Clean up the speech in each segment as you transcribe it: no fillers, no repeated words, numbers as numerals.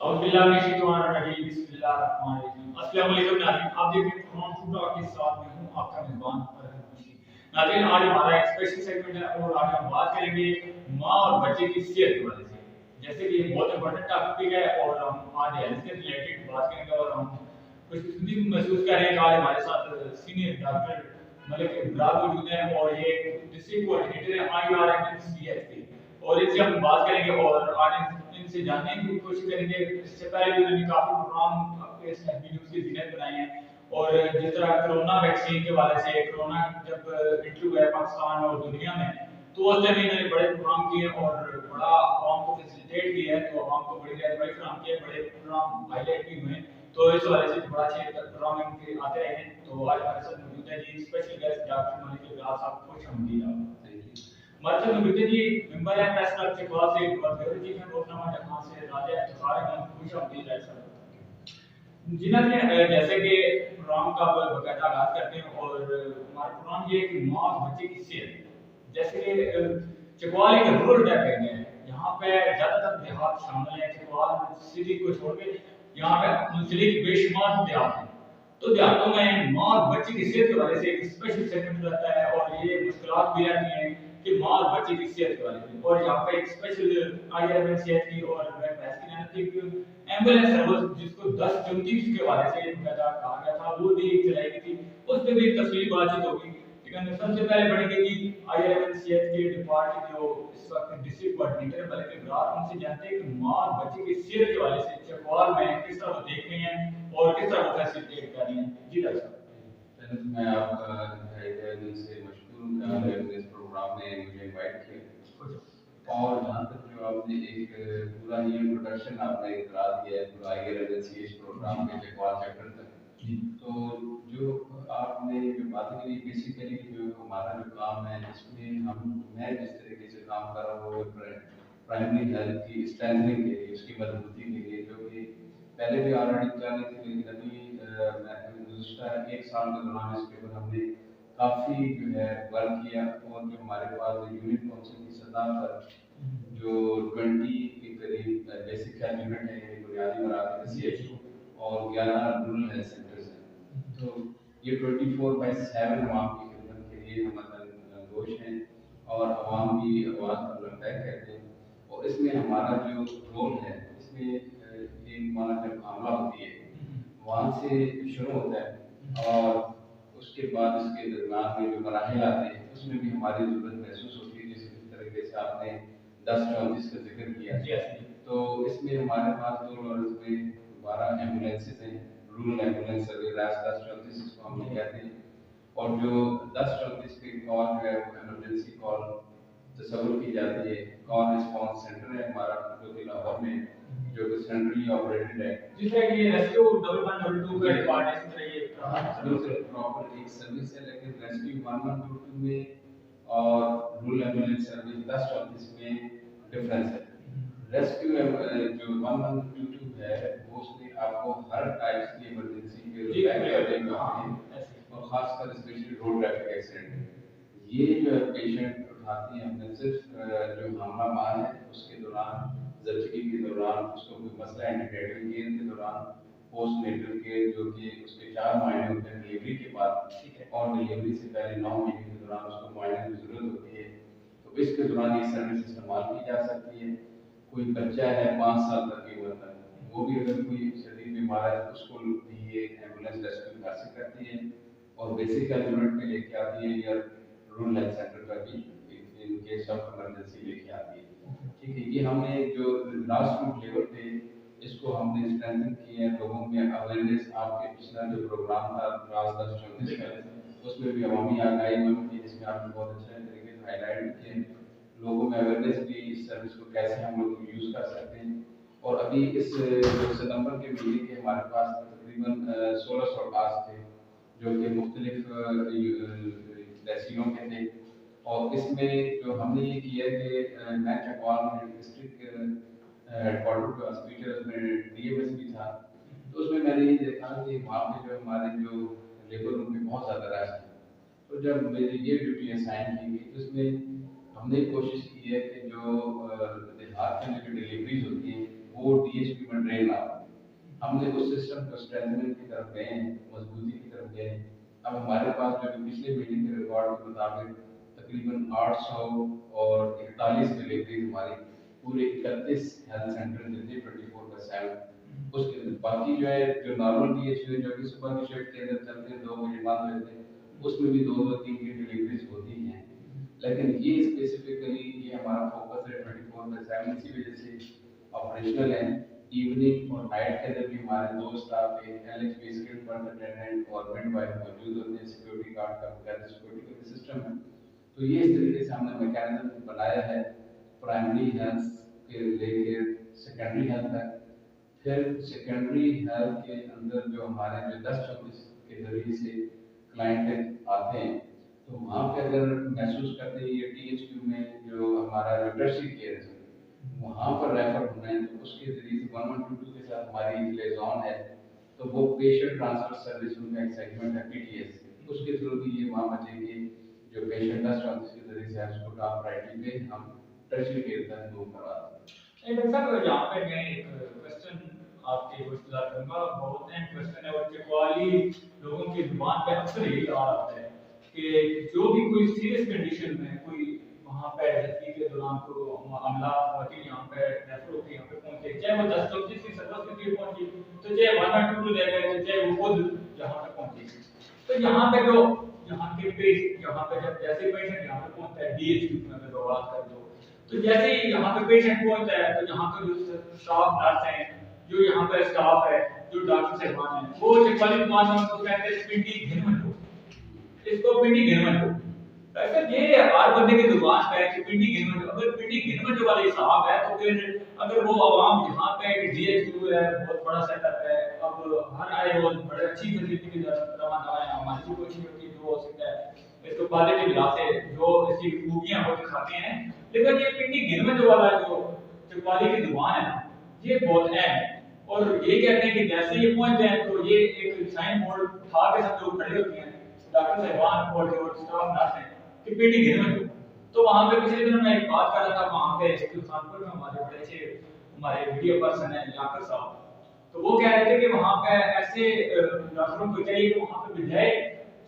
اعوذ باللہ من الشیطان الرجیم بسم اللہ الرحمن الرحیم. السلام علیکم ناظرین, آپ دیکھ رہے ہیں پروگرام فوڈ ٹاک کے ساتھ میں ہوں آپ کا میزبان پرسن. ناظرین, آج ہمارا ایک اسپیشل سیگمنٹ ہے اور آج ہم بات کریں گے ماں اور بچے کی صحت کے بارے میں. جیسے کہ یہ بہت امپورٹنٹ ٹاپک ہے اور ہم آج ہیلتھ سے ریلیٹڈ بات کریں گے اور ہم خوش قسمتی محسوس کر رہے ہیں کہ آج ہمارے ساتھ سینئر ڈاکٹر مطلب ابرار موجود ہیں اور یہ ڈسٹرکٹ کوآرڈینیٹر ہیں IRMCH کے, اور ان سے ہم بات کریں گے اور آج ان سے جاننے کی کوشش کریں گے. اس سے پہلے بھی انہوں نے کافی پروگرام اپنے نیوز کی زینت بنائے ہیں اور جس طرح کرونا ویکسین کے حوالے سے کرونا جب انٹرو ہوا ہے پاکستان اور دنیا میں تو اس ٹائم انہوں نے بڑے پروگرام کیے اور بڑا عوام کو فیسیلیٹیٹ کیا ہے, تو عوام کو بڑی رہنمائی فراہم کی ہے, بڑے پروگرام ہائی لائٹ بھی ہوئے ہیں. تو اس حوالے سے بڑا اچھے پروگرام ان کے آتے رہے ہیں. تو آج ہمارے ساتھ موجود ہے جی اسپیشل گیسٹ ڈاکٹر ابرار صاحب, خوش آمدید آپ. ہمارے ساتھ موجود ہے جی ممبر ہے پریس کلب چکوال سے ریفر جی ہیں, روزنامہ جہاں سے راجہ افتخار ہیں, خوش آمدید ہے سر. جنہوں نے جیسے کہ پروگرام کا باقاعدہ آغاز کرتے ہیں اور ہمارا پروگرام یہ ہے کہ ماں اور بچے کی صحت. جیسے کہ چکوال ایک رورل ایریا ہے, یہاں پہ زیادہ تر دیہات شامل ہیں. چکوال سٹی کو چھوڑ کے یہاں پہ منسلک بے شمار دیہات ہیں. تو دیہاتوں میں ماں اور بچے کی صحت کے حوالے سے ایک اسپیشل سیگمنٹ رہتا ہے اور یہ مشکلات بھی رہتی ہیں کہ ماں اور بچے کی صحت کے حوالے سے, اور یہاں پہ ایک اسپیشل IRMCH کی اور میں بحث کی جانتی ایک ایمبولینس سروس جس کو 1034 کے حوالے سے پیدا کہا گیا تھا, وہ بھی چلائی گئی تھی. اس پہ بھی تفصیلی بات چیت ہوگی, لیکن سب سے پہلے بڑی گئی تھی IRMCH کے ڈپارٹ جو اس وقت ڈسٹرکٹ کوآرڈینیٹر ہے بلکہ ابرار, ان سے جانتے ہیں کہ ماں اور بچے کی صحت کے حوالے سے چکوال میں کس طرح وہ دیکھ رہے ہیں اور کس طرح وہ فیسیلیٹیٹ کر رہی ہیں. جی ڈاکٹر صاحب. پہلے تو میں آپ کا دل سے مشکور ہوں کہ آپ نے اس پروگرام میں مجھے انوائٹ کیا, اور جہاں تک جو آپ نے ایک پورا یہ انٹروڈکشن آپ نے کرا دیا ہے پورا IRMCH پروگرام کے چکوال چیپٹر تک, تو جو آپ نے جو باتیں کی بیسیکلی جو ہمارا جو کام ہے اس میں میں جس طریقے سے کام کر رہا ہوں وہ پرائمری ہیلتھ کی اسٹرینتھنگ کے لیے, اس کی مضبوطی کے لیے, جو کہ پہلے بھی آلریڈی چل رہی تھی لیکن ابھی گزشتہ ایک سال کے دوران اس کے اوپر ہم نے کافی جو ہے ورک کیا, اور جو ہمارے پاس یونٹ کونسل کی سطح پر جو 20 کے قریب بیسک ہیلتھ یونٹ ہے, بنیادی مراکز CHO اور 11 رورل ہیلتھ سینٹرز ہیں. تو یہ 24/7 عوام کی خدمت کے لیے ہمارا گوش ہیں اور عوام کی آواز پر لگتا کہتے ہیں. اور اس میں ہمارا جو رول ہے اس میں ایک ہمارا جب معاملہ ہوتی ہے وہاں سے شروع ہوتا ہے اور اس کے بعد اس کے درمیان میں جو مراحل آتے ہیں اس میں بھی ہماری ضرورت محسوس ہوتی ہے. جس طریقے سے آپ نے 1034 کا ذکر کیا, تو اس میں ہمارے پاس دو لورز میں 12 ایمبولینسز ہیں, رورل ایمبولینس سروس 1034 اس کو ہم لوگ کہتے ہیں. اور جو 1034 کی کال جو ہے وہ ایمرجنسی کال تصور کی جاتی ہے. کال رسپانس سینٹر ہے ہمارا جو کہ لاہور میں جو کہ سینٹرلی آپریٹڈ ہے, جس طرح کہ ریسکیو 1122 کا ڈپارٹمنٹ اس طرح یہ بالکل پراپر ایک سروس ہے, لیکن ریسکیو 1122 میں اور رورل ایمبولینس سروس 1034 میں ڈفرینس ہے. ریسکیو جو 1122 ہے وہ اس میں آپ کو ہر ٹائپ کی ایمرجنسی کے ریلیٹڈ ہیں, اور خاص کر اسپیشلی روڈ ٹریفک ایکسیڈنٹ. یہ جو ہے پیشنٹ اٹھاتی ہیں اپنے صرف جو حاملہ ماں ہے اس کے دوران, زچگی کے دوران, اس کو کوئی مسئلہ اینٹیٹیٹل کیئر کے دوران, پوسٹ نیٹل کیئر جو کہ اس کے 4 مہینے ہوتے ہیں ڈلیوری کے بعد, اور ڈلیوری سے پہلے 9 مہینے کے دوران اس کو معائنے کی ضرورت ہوتی ہے. تو اس کے دوران یہ سروس استعمال کی جا سکتی ہے. کوئی بچہ ہے 5 سال تک کی عمر تک, وہ بھی اگر کوئی شدید بیمار ہے اس کو بھی یہ ایمبولینس ریسکیو کر سکتی ہے اور بیسک ہیلتھ یونٹ میں لے کے آتی ہے یا رورل ہیلتھ سینٹر کا بھی ان کیس آف ایمرجنسی لے کے آتی ہے. ٹھیک ہے, یہ ہم نے جو گراس روٹ لیول پہ اس کو ہم نے اسٹرینتھن کیا ہے. لوگوں میں اویئرنیس, آپ کے پچھلا جو پروگرام تھا راز 1034 کا اس میں بھی عوامی آگاہی ہوئی تھی جس میں آپ نے بہت اچھے طریقے سے ہائی لائٹ کیے لوگوں میں اویئرنیس بھی اس سروس کو کیسے ہم لوگ یوز کر سکتے ہیں. اور ابھی اس ستمبر کے مہینے کے ہمارے پاس تقریباً 1600 کاس تھے جو کہ مختلف تحصیلوں کے تھے. اور اس میں جو ہم نے یہ کیا کہ میں چکوال میں ڈسٹرکٹ ہیڈ کوارٹر کا اسپیچر میں DMS بھی تھا, تو اس میں میں نے یہ دیکھا کہ وہاں پہ جو ہمارے جو لیبر روم میں بہت زیادہ رش تھا. تو جب میری یہ ڈیوٹی اسائن کی گئی اس میں ہم نے کوشش کی ہے کہ جو دیہات میں جو ڈلیوریز ہوتی ہیں وہ ڈی ایچ پی میں ڈرین نہ ہو. ہم نے اس سسٹم کو اسٹرینتھنگ کی طرف گئے ہیں, مضبوطی کی طرف گئے ہیں. اب ہمارے پاس جو پچھلے میٹنگ کے ریکارڈ کے مطابق تقریباً 800 اور 41 ڈلیوری ہماری پورے 31 ہیلتھ سینٹر میں تھے 24/7. اس کے باقی جو ہے جو نارمل ڈی ایچ جو کہ صبح کی شفٹ کے اندر چلتے ہیں 2 بجے بند ہوتے ہیں, اس میں بھی 2 3 کی ڈلیوریز ہوتی ہیں. لیکن یہ اسپیسیفکلی یہ ہمارا فوکس ہے 24/7, اسی وجہ سے آپریشنل ہے. ایوننگ اور نائٹ کے اندر بھی ہمارے 2 اسٹاف ہیں, L H P skilled birth attendant اور مڈ وائف موجود ہوتے ہیں. سیکورٹی گارڈ کا بغیر سیکورٹی کا سسٹم ہے. تو یہ اس طریقے سے ہم نے میکینزم بنایا ہے پرائمری ہیلتھ کے لے کے سیکنڈری ہیلتھ تک. پھر سیکنڈری ہیلتھ کے اندر جو ہمارے جو 10-24 کے ذریعے سے کلائنٹ آتے ہیں تو وہاں پہ اگر محسوس کرتے ہیں یہ ٹی ایچ کیو میں جو ہمارا جو ٹرشری کیئر ہے وہاں پر ریفر ہونا ہے تو اس کے ذریعے سے 1122 کے ساتھ ہماری لیزون ہے. تو وہ پیشنٹ ٹرانسفر سروس ان کا ایک سیگمنٹ ہے پی ٹی ایس, اس کے تھرو بھی یہ وہاں بچیں گے جو پیشنٹ 10-24 کے ذریعے سے اس کو ٹاپ پرائرٹی پہ ہم ٹرشری کیئر تک دور کروا دیں. ڈاکٹر صاحب یہاں پہ میں ایک کوشچن آپ کے گفتگو کروں گا, بہت اہم کوشچن ہے اور چکوالی لوگوں کی زبان پہ اکثر یہی آ رہا ہے کہ جو بھی کوئی سیریس کنڈیشن میں کوئی وہاں پہ زندگی کے دوران کو عملہ ہوتی یہاں پہ ریفر ہوتی یہاں پہ پہنچے, چاہے وہ 10-24 کی سروس کے لیے پہنچی تو چاہے 112 لے گئے چاہے وہ خود جہاں پہ پہنچی. تو یہاں پہ جو یہاں کے پیش یہاں پہ جب جیسے پیشنٹ یہاں پہ پہنچتا ہے ڈی ایچ کیو میں اگر بات کر دو تو جیسے ہی یہاں پہ پیشنٹ پہنچتا ہے تو یہاں پہ جو اسٹاف نرس ہیں جو یہاں پہ اسٹاف ہے جو ڈاکٹر صاحبان ہیں وہ چکوالی زبان میں اس کو کہتے ہیں پنڈی گھن منڈو, اس کو پنڈی گھن منڈو. اگر یہ ہر بندے کی زبان پہ ہے کہ پنڈی گھن منڈو, اگر پنڈی گھن منڈو والے صاحب ہے تو پھر اگر وہ عوام یہاں پہ ایک ڈی ایچ کیو ہے بہت بڑا سیٹ اپ ہے, اب ہر آئے روز بڑے اچھی فیسلٹی کی روانہ ہے, ہماری بھی کوشش ہوتی ہے جو ہو سکتا ہے اس کو پازیٹیو لاتے جو اس کی خوبیاں وہ دکھاتے ہیں. لیکن یہ پنڈی گھن منڈو والا جو چکوالی کی زبان ہے یہ بہت اہم ہے اور یہ کہتے ہیں کہ جیسے یہ پہنچ جائیں تو یہ ایک سائن بورڈ اٹھا کے سب جو کھڑے ہوتے ہیں ڈاکٹر صاحبان اور جو اسٹاف نرس ہیں کہ پنڈی گھن منڈو. تو وہاں پہ پچھلے دنوں میں ایک بات کر رہا تھا, وہاں پہ ہندوستان میں ہمارے بڑے اچھے ہمارے میڈیا پرسن ہیں اینکر صاحب, تو وہ کہہ رہے تھے کہ وہاں پہ ایسے ڈاکٹروں کو چاہیے کہ وہاں پہ بجائے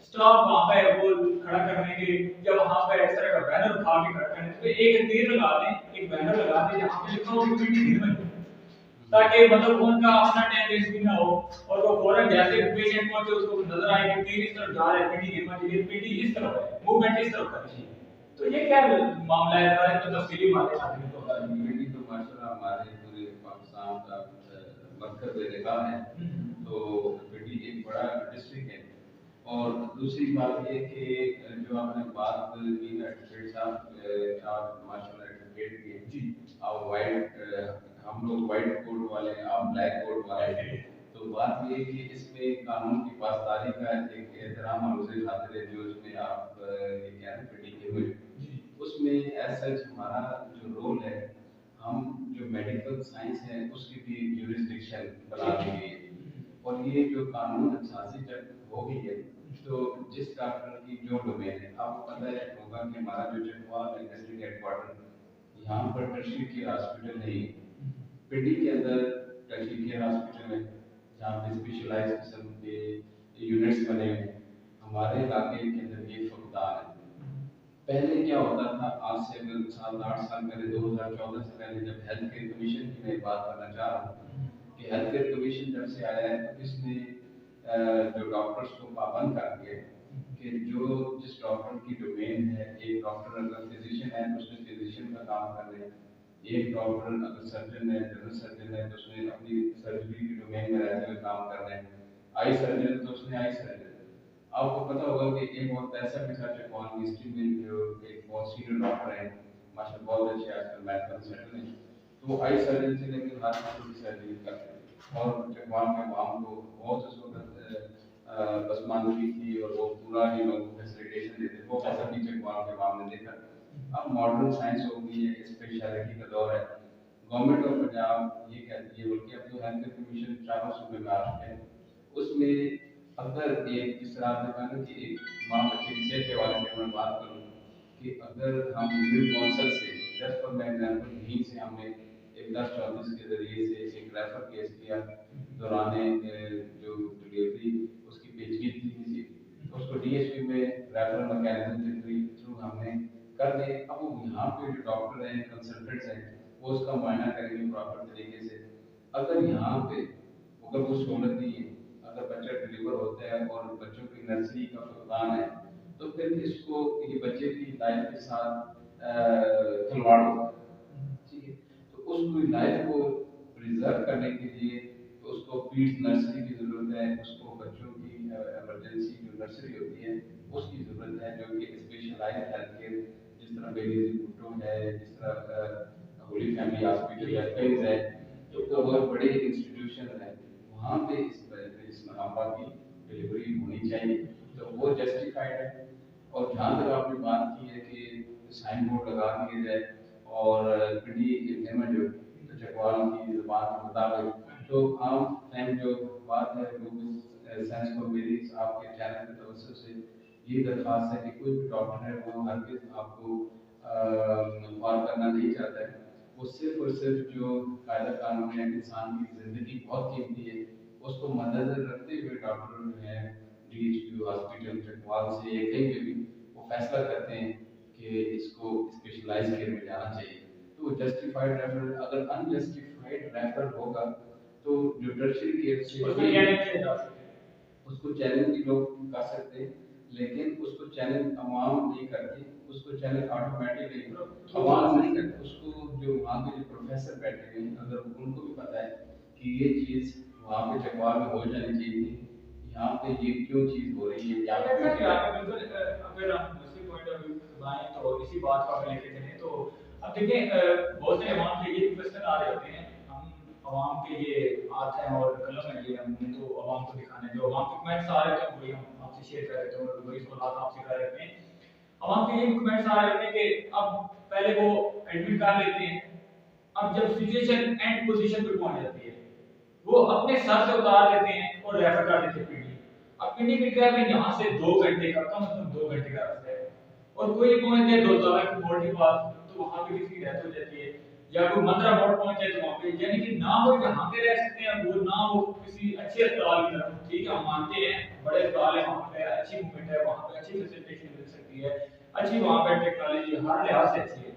اسٹاف وہاں پہ وہ کھڑا کرنے کے یا وہاں پہ اس طرح کا بینر اٹھا کے کھڑا کرنے کے ایک تیر لگا دیں, ایک بینر لگا دیں جہاں پہ لکھا ہو کہ پنڈی گھن منڈو, تاکہ مطلب ان کا اپنا ٹائم ویسٹ بھی نہ ہو اور وہ فوراً جیسے پیشنٹ پہنچے اس کو نظر آئے کہ تیر اس طرف جا رہا ہے پنڈی گھن منڈو, پنڈی اس طرف ہے, موومنٹ اس طرف کرنی ہے. تو یہ کیا معاملہ ہے ذرا اس کو تفصیلی باتیں چاہتے ہیں تو بتا دیجیے. پنڈی تو ماشاءاللہ ہمارے پورے پاکستان کا مرکز نگاہ ہے, تو پنڈی ایک بڑا ڈسٹرکٹ ہے. اور دوسری بات یہ کہ جو آپ نے بات کی ایڈوکیٹ صاحب, آپ ماشاءاللہ ایڈوکیٹ بھی ہیں, آپ وائٹ ہم لوگ وائٹ کوٹ والے ہیں, آپ بلیک کوٹ والے ہیں. تو بات یہ ہے کہ اس میں قانون کی پاسداری کا ایک احترام اور اسے خاطر ہے جو اس میں آپ یہ کہہ رہے ہیں پنڈی کے ہوئے اس میں ایز سچ ہمارا جو رول ہے ہم جو میڈیکل سائنس ہے اس کی بھی جورسڈکشن بنا دی گئی ہے. اور یہ جو قانون اساسی جب ہو گئی ہے تو جس ڈاکٹر کی جو ڈومین ہے, آپ کو پتہ ہے ہوگا کہ ہمارا جو چکوال ہے ڈسٹرکٹ ہیڈ کوارٹر یہاں پر ٹرشری کیئر ہاسپٹل نہیں ہے. پنڈی کے اندر ٹرشری کیئر ہاسپٹل ہے جہاں پہ اسپیشلائز قسم کے یونٹس بنے ہوئے ہیں. ہمارے علاقے کے اندر یہ فقدان ہے. پہلے کیا ہوتا تھا, آج سے اگر 7-8 سال پہلے 2014 سے پہلے جب ہیلتھ کیئر کمیشن کی میں بات کرنا چاہ رہا ہوں کہ ہیلتھ کیئر کمیشن جب سے آیا ہے تو اس نے جو ڈاکٹرز کو پابند کر دیا کہ جو جس ڈاکٹر کی ڈومین ہے, ایک ڈاکٹر اگر فزیشین ہے تو اس نے فزیشین کا کام کرنا ہے, ایک ڈاکٹر اگر سرجن ہے جنرل سرجن ہے تو اس نے اپنی سرجری کی ڈومین میں رہتے ہوئے کام کرنا ہے, آئی سرجن تو اس نے آئی سرجن. آپ کو پتہ ہوگا کہ ایک بہت ایسا بھی تھا چکوال ہسٹری میں جو ایک بہت سینئر ڈاکٹر ہیں ماشاء بہت اچھے آج کل میڈیکل سیٹل ہیں, تو وہ آئی سرجن سے لیکن ہر قسم کی سرجری کرتے ہیں اور چکوال کے عوام کو بہت اس وقت پسماندگی تھی اور وہ پورا ہی لوگوں کو فیسیلیٹیشن دیتے تھے. وہ ایسا بھی چکوال کے عوام نے دیکھا. اب ماڈرن سائنس ہو گئی ہے, اسپیشلٹی کا دور ہے. گورنمنٹ آف پنجاب یہ کہتی ہے بلکہ اب جو ہیلتھ کیئر کمیشن چاروں صوبے میں آ چکے ہیں اس میں اگر ایک جس طرح آپ نے کہا کہ ایک ماں بچے کی صحت کے حوالے سے میں بات کروں کہ اگر ہم نیو کونسل سے جسٹ فار میں ایگزامپل یہیں سے ہم نے ایک ایک 1034 کے ذریعے سے ایک ریفر کیس کیا دوران جو ڈلیوری اس کی پیچیدگی تھی اس کو ڈی ایچ پی میں ریفر میکینزم کے تھرو ہم نے کر دے. اب وہ یہاں پہ جو ڈاکٹر ہیں کنسلٹنٹس ہیں وہ اس کا معائنہ کریں گے پراپر طریقے سے. اگر یہاں پہ اگر وہ سہولت نہیں ہے, اگر بچہ ڈلیور ہوتا ہے اور بچوں کی نرسری کا فقدان ہے تو پھر اس کو یہ بچے کی لائف کے ساتھ کھلواڑ ہوتا ہے. ٹھیک ہے, تو اس کو لائف کو پریزرو کرنے کے لیے تو اس کو پیڈ نرسری کی ضرورت ہے, اس کو بچوں کی ایمرجنسی جو نرسری ہوتی ہے اس کی ضرورت ہے, جو کہ اسپیشلائزڈ ہیلتھ کیئر جس طرح بیبی بھٹو ہے, جس طرح ہولی فیملی ہاسپٹل یا کئی ہے جو بہت بڑے انسٹیٹیوشن ہے وہاں پہ اس نامہ کی ڈلیوری ہونی چاہیے. تو وہ جسٹیفائڈ ہے. اور جہاں تک آپ نے بات کی ہے کہ سائن بورڈ لگا دیے جائے اور پنڈی جو چکوال کی زبان کے مطابق تو عام فہم جو بات ہے وہ سائنس کو میری آپ کے چینل کے توسط سے یہ درخواست ہے کہ کوئی بھی ڈاکٹر ہے وہ ہرگز آپ کو خوار کرنا نہیں چاہتا ہے. وہ صرف اور صرف جو قاعدہ قانون ہے انسان کی زندگی بہت قیمتی ہے اس کو مدنظر رکھتے ہوئے ڈاکٹر جو ہے D H P hospital Chakwal سے یا کہیں پہ بھی وہ فیصلہ کرتے ہیں کہ اس کو اسپیشلائز کیئر میں جانا چاہیے. تو وہ جسٹیفائڈ ریفر, اگر انجسٹیفائڈ ریفر ہوگا تو جو ٹرشری کیئر سے اس کو چیلنج بھی لوگ کر سکتے ہیں, لیکن اس کو چیلنج عوام نہیں کرتی, اس کو چیلنج آٹومیٹکلی عوام نہیں کرتی. اس کو جو وہاں کے جو پروفیسر بیٹھے ہیں اگر ان کو بھی پتا ہے کہ یہ چیز وہاں پہ چکوال میں ہو جانی چاہیے تھی, یہاں پہ یہ کیوں چیز ہو رہی ہے, یا اگر ہم دوسری پوائنٹ آف ویو بتائیں تو اسی بات کو لے کے چلیں تو اب دیکھیں بہت سے عوام کے یہ کوشچن آ رہے ہوتے ہیں, ہم عوام کے یہ ہاتھ ہیں اور قلم ہے یہ ہم نے تو عوام کو دکھانے جو عوام کے کمنٹس آ رہے ہیں وہی ہم آپ سے شیئر کر رہے تھے اور وہی سوالات آپ سے کر رہے ہیں. عوام کے یہ کمنٹس آ رہے ہیں کہ اب پہلے وہ ایڈمٹ کر لیتے ہیں, اب جب سچویشن اینڈ پوزیشن پہ پہنچ جاتی ہے وہ اپنے سر سے اتار لیتے ہیں اور ریفر کر دیتے ہیں پنڈی. اب پنڈی میں کیا ہے یہاں سے 2 گھنٹے کا کم از کم 2 گھنٹے کا راستہ ہے اور کوئی پہنچ جائے دولتالہ کے موڑ کے پاس تو وہاں پہ کسی کی ڈیتھ ہو جاتی ہے, یا کوئی مندرا موڑ پہنچ جائے تو وہاں پہ یعنی کہ نہ وہ جہاں پہ رہ سکتے ہیں وہ نہ وہ کسی اچھے اسپتال کی طرف. ٹھیک ہے ہم مانتے ہیں بڑے اسپتال ہیں وہاں پہ اچھی موومنٹ ہے, وہاں پہ اچھی فیسلٹیشن مل سکتی ہے, اچھی وہاں پہ ٹیکنالوجی ہر لحاظ سے اچھی ہے,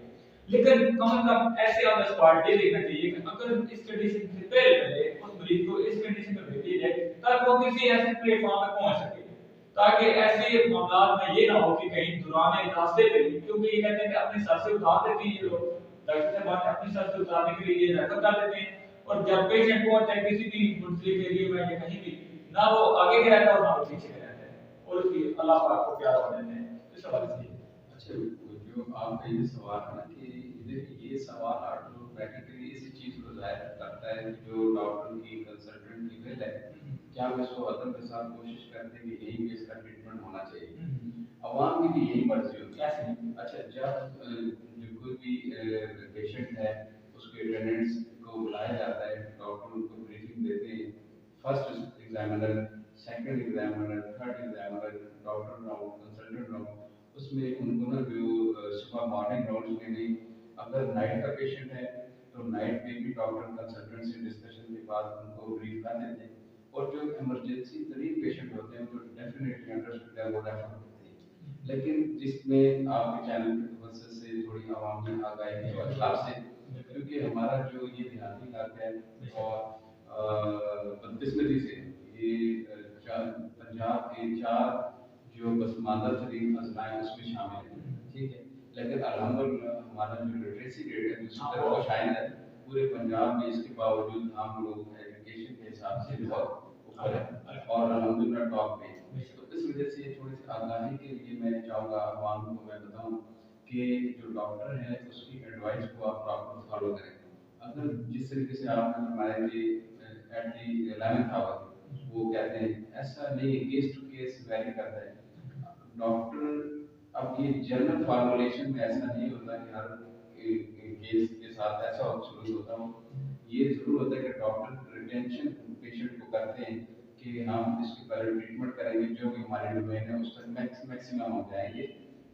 لیکن کم از کم ایسے آن دا اسپاٹ یہ دیکھنا چاہیے کہ اگر اس کنڈیشن سے پہلے اس مریض کو اس کنڈیشن میں بھیجا جائے تاکہ وہ کسی ایسے پلیٹ فارم پہ پہنچ سکے, تاکہ ایسے معاملات میں یہ نہ ہو کہ کہیں دوران راستے پہ, کیونکہ یہ کہتے ہیں کہ اپنے سر سے اتار دیتے ہیں یہ لوگ, ڈاکٹر صاحب اپنے سر سے اتارنے کے لیے یہ ریفر کر دیتے ہیں اور جب پیشنٹ پہنچتا ہے کسی بھی منزل کے لیے میں یا کہیں بھی نہ وہ آگے کے رہتا ہے اور نہ وہ پیچھے کے رہتا ہے اور اس کی اللہ پاک کو پیار ہو جاتے ہیں. اس سوال سے اچھا جو آپ کا یہ سوال ہے نا کہ یہ سوال آٹومیٹکلی اسی چیز کو ظاہر کرتا ہے کہ جو ڈاکٹر کی کنسلٹنٹ کی بل ہے کیا ہم اس کو عدم کے ساتھ کوشش کرتے ہیں کہ یہی اس کا ٹریٹمنٹ ہونا چاہیے. عوام کی بھی یہی مرضی ہوتی ہے. اچھا جب جو کوئی بھی پیشنٹ ہے اس کے اٹینڈنٹس کو بلایا جاتا ہے, ڈاکٹر ان کو بریفنگ دیتے ہیں, first examiner, second examiner, third examiner, doctor round, consultant round, اس میں ان کو نا جو صبح مارننگ راؤنڈ میں بھی اگر نائٹ کا پیشنٹ ہے تو نائٹ میں بھی ڈاکٹر کنسلٹنٹ سے ڈسکشن کے بعد ان کو بریف کر دیتے ہیں, اور جو ایمرجنسی ترین پیشنٹ ہوتے ہیں تو ڈیفینیٹلی انڈرسٹوڈ ہے وہ ریفر ہوتے ہیں. لیکن جس میں آپ کے چینل کی توسط سے تھوڑی عوامی آگاہی کے اخلاق سے, کیونکہ ہمارا جو یہ دیہاتی علاقہ ہے اور بدقسمتی سے یہ پنجاب کے 4 جو پسماندہ ترین اضلاع ہیں اس میں شامل ہیں. ٹھیک ہے, لیکن الحمدللہ ہمارا جو لٹریسی ریٹ ہے جو شاید ہے پورے پنجاب میں, اس کے باوجود ہم لوگ ایجوکیشن کے حساب سے بہت اوپر ہے اور الحمدللہ ٹاپ میں. تو اس وجہ سے تھوڑی سی آگاہی کے لیے میں چاہوں گا عوام کو میں بتاؤں کہ جو ڈاکٹر ہے اس کی ایڈوائس کو آپ پراپر فالو کریں. اگر جس طریقے سے آپ نے فرمایا کہ ایٹ دی 11th آور وہ کہتے ہیں, ایسا نہیں ہے, کیس ٹو کیس ویری کرتا ہے ڈاکٹر. اب یہ جنرل فارمولیشن میں ایسا نہیں ہوتا کہ ہر کیس کے ساتھ ایسا سلوک ہوتا ہو. یہ ضرور ہوتا ہے کہ ڈاکٹر ریٹینشن پیشنٹ کو کرتے ہیں کہ ہم اس کی پہلے ٹریٹمنٹ کریں گے جو بھی ہمارے ڈومین ہے اس تک میکسیمم ہو جائیں گے,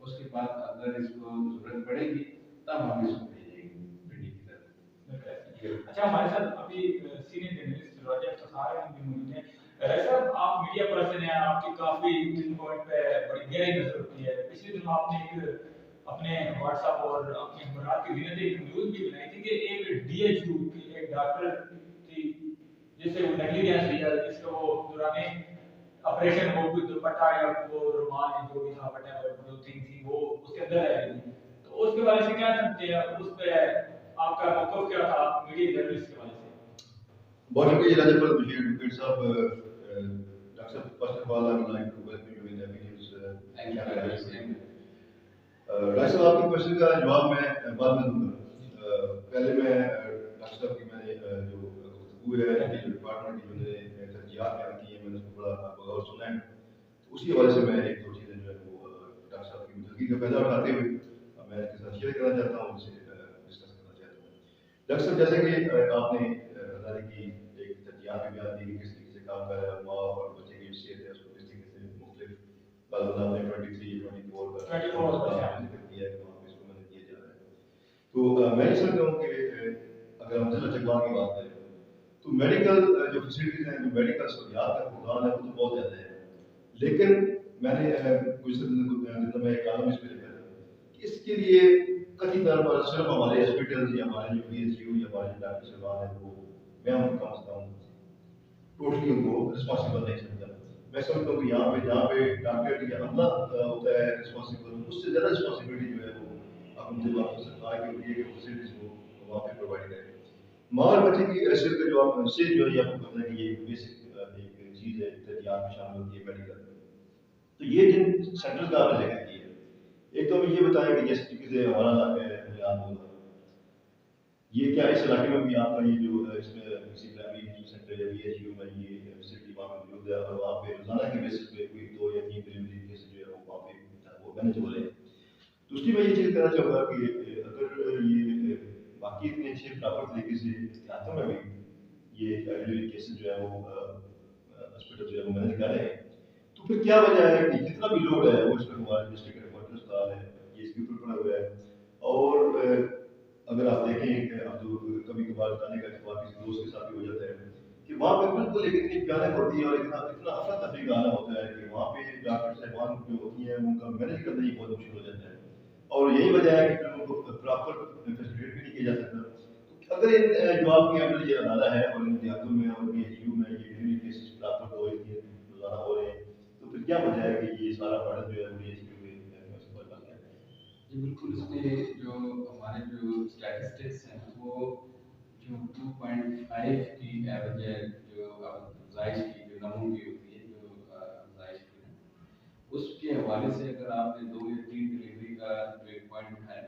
اس کے بعد اگر اس کو ضرورت پڑے گی تب ہم اس کو بھیجیں گے پنڈی کی طرف. ہمارے ساتھ ابھی سینئر جرنلسٹ راجہ سارا بھی موجود ہیں. سر آپ میڈیا پرسن ہیں, آپ کی کافی ان پوائنٹ پہ بڑی گہری نظر ہوتی ہے. پچھلے دنوں آپ نے ایک اپنے واٹس ایپ اور اپنے ابرار کی زینت ایک نیوز بھی بنائی تھی کہ ایک ڈی ایچ یو کی ایک ڈاکٹر تھی جس سے وہ نیگلیجنس ہوئی ہے, جس کو وہ دوران آپریشن ہو کوئی دوپٹہ یا وہ رومال یا جو بھی تھا وٹ جو تھنگ تھی وہ اس کے اندر رہ گئی. تو اس کے بارے سے کیا سمجھتے ہیں, اس پہ آپ کا موقف کیا تھا میڈیا جرنلسٹ کے بارے سے؟ بہت شکریہ راجہ پر ایڈوکیٹ صاحب. ڈاکٹر صاحب first of all I would like to welcome you in the news. Doctor صاحب آپ کے کوشچن کا جواب میں بعد میں دوں گا. پہلے میں ڈاکٹر صاحب کی میں نے جو گفتگو ہے جو ڈپارٹمنٹ کی جو نے ترجیحات بیان کی ہیں میں نے اس کو بڑا بغور سنا ہے. تو اسی حوالے سے میں ایک دو چیزیں جو ہے وہ ڈاکٹر صاحب کی موجودگی کا فائدہ اٹھاتے ہوئے میں اس کے ساتھ شیئر کرنا چاہتا ہوں, اسے ڈسکس کرنا چاہتا ہوں. ڈاکٹر صاحب جیسے کہ آپ نے ہماری کی ایک ترجیحات بھی بیان دی کہ کس طریقے سے کام کر رہا ہے ماں اور بچے کی صحت ہے اس کو کس طریقے سے مختلف بعض نے 23 24 کا ذکر کیا ہے کہ وہاں پہ اس کو مدد کیا جا رہا ہے. تو میں یہ سمجھتا ہوں کہ اگر ہم ضلع چکوال کی بات کریں تو میڈیکل جو فیسلٹیز ہیں, جو میڈیکل سہولیات کا پروگرام ہے وہ تو بہت زیادہ ہے. لیکن میں نے کچھ دنوں میں ایک کالم اس پہ لکھا تھا کہ اس کے لیے کئی طرح پر صرف ہمارے ہاسپٹل یا ہمارے جو پی ایچ یو یا ہمارے جو ڈاکٹر صاحبان ہیں وہ میں ان کا مسئلہ ہوں ٹوٹلی ان کو رسپانسبل نہیں سمجھتا. میں سمجھتا ہوں کہ یہاں پہ جہاں پہ ڈاکٹر یا عملہ ہوتا ہے رسپانسبل, اس سے زیادہ رسپانسبلٹی جو ہے وہ حکومت سرکار کی ہوتی ہے کہ فیسلٹیز کو وہاں پہ پرووائڈ کرے. ماں اور بچے کی حیثیت کا جو آپ سے جو ہے آپ کو پتہ ہے کہ یہ بیسک ایک چیز ہے ترجیحات میں شامل ہوتی ہے میڈیکل. تو یہ جن سینٹرز کا آپ نے ذکر کیا ہے, ایک تو ہمیں یہ بتایا کہ جس طریقے سے ہمارا علاقہ ہے بنیاد ہوگا یہ کیا اس علاقے میں بھی آپ کا یہ جو اس میں کسی پرائمری سینٹر یا بی ایچ یو میں یہ فیسلٹی وہاں پہ موجود ہے اور وہاں پہ روزانہ کی بیسس پہ کوئی 2 یا 3 ڈلیوری کیس جو ہے وہ وہاں پہ وہ مینیجبل ہے. دوسری میں یہ چیز کہنا چاہوں گا کہ اگر یہ باقی اتنے اچھے پراپر طریقے سے دیہاتوں میں بھی یہ ڈلیوری کیسز جو ہے وہ ہاسپٹل جو ہے وہ مینیج کر رہے ہیں تو پھر کیا وجہ ہے کہ جتنا بھی لوڈ ہے وہ اس میں ہمارے ڈسٹرکٹ ہیڈ اسپتال ہے یہ اس کے اوپر پڑا ہوا ہے. اور اگر آپ دیکھیں کہ اب جو کبھی کبھار جانے کا اتفاق کسی دوست کے ساتھ بھی ہو جاتا ہے کہ وہاں پہ بالکل ایک اتنی بھیانک ہوتی ہے اور اتنا افراتفری کا عالم ہوتا ہے کہ وہاں پہ ڈاکٹر صاحبان جو ہوتی ہیں ان کا مینیج کرنا ہی بہت مشکل ہو جاتا ہے. اور یہی وجہ ہے کہ پھر ان کو پراپر فیسیلیٹ بھی نہیں کیا جا سکتا. اگر جو آپ کے اندر یہ ادارہ ہے اور ان دیہاتوں میں اور بی ایچ یو میں یہ ڈلیوری کیسز پراپر ہو رہی ہیں روزانہ ہو رہے ہیں تو پھر کیا وجہ ہے کہ یہ سارا برڈن جو ہے بی ایچ یو میں اس پر لگ گیا ہے؟ جی بالکل, اس میں جو ہمارے جو اسٹیٹسٹکس ہیں وہ جو 2.5 کی ایوریج ہے جو افزائش کی جو نمو کی ہوتی ہے جو افزائش کی ہے اس کے حوالے سے اگر آپ نے 2 یا 3 ڈلیوری کا جو ایک پوائنٹ اٹھایا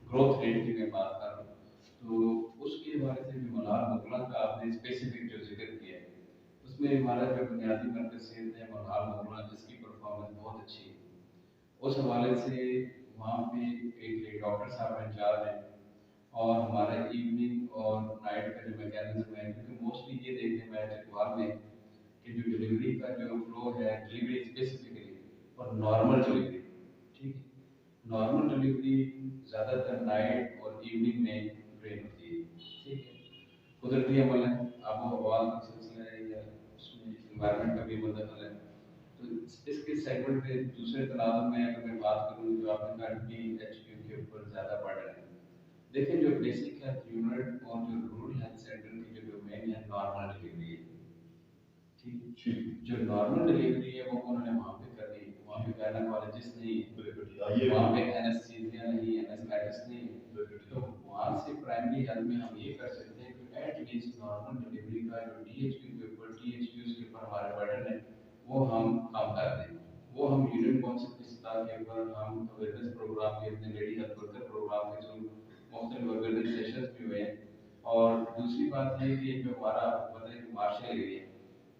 گروتھ ریٹ کی میں بات کر رہا ہوں تو اس کے حوالے سے جو منال مغلہ کا آپ نے اسپیسیفک جو ذکر کیا ہے اس میں ہمارا جو بنیادی مرکز صحت ہے منال مغلہ جس کی پرفارمنس بہت اچھی ہے. اس حوالے سے وہاں پہ ایک ڈاکٹر صاحب انچارج ہیں اور ہمارا ایوننگ اور نائٹ کا جو میکینزم ہے کیونکہ موسٹلی یہ دیکھنے میں چکوال میں کہ جو ڈلیوری کا جو فلو ہے ڈلیوری اسپیسیفکلی اور نارمل ڈلیوری, ٹھیک ہے, نارمل ڈلیوری زیادہ تر نائٹ اور ایوننگ میں ٹرین ہوتی ہے, ٹھیک ہے. قدرتی عمل ہے, آب و ہوا کا سلسلہ ہے یا اس میں انوائرمنٹ کا بھی مدخل ہے. تو اس کے سیگمنٹ پہ دوسرے تناظر میں اگر میں بات کروں جو آپ نے کہا ڈی ایچ کیو کے اوپر زیادہ برڈن ہے. دیکھیں جو بیسک ہیلتھ یونٹ اور جو رورل ہیلتھ سینٹر کی جو ڈومین ہے نارمل ڈلیوری ہے, ٹھیک ہے. جو نارمل ڈلیوری ہے وہ انہوں نے وہاں پہ کرنی ہے, وہاں پہ گائنیکالوجسٹ نہیں ہے, وہاں پہ اینستھیزیا نہیں ہے, اینستھیٹسٹ نہیں ہے. تو وہاں سے پرائمری ہیلتھ میں ہم یہ کر سکتے ہیں کہ ایٹ لیسٹ نارمل ڈلیوری کا جو ڈی ایچ کیو کے اوپر ٹی ایچ کیوز کے اوپر ہمارے برڈن ہے وہ ہم کام کر دیں. وہ ہم یونین کانسیپٹ کی سطح کے اوپر ہم اویئرنیس پروگرام کے اپنے لیڈی ہیلتھ ورکر پروگرام کے تھرو مختلف اویئرنیس سیشنز بھی ہوئے ہیں. اور دوسری بات یہ کہ جو ہمارا پتہ ہے کہ مارشل ایریا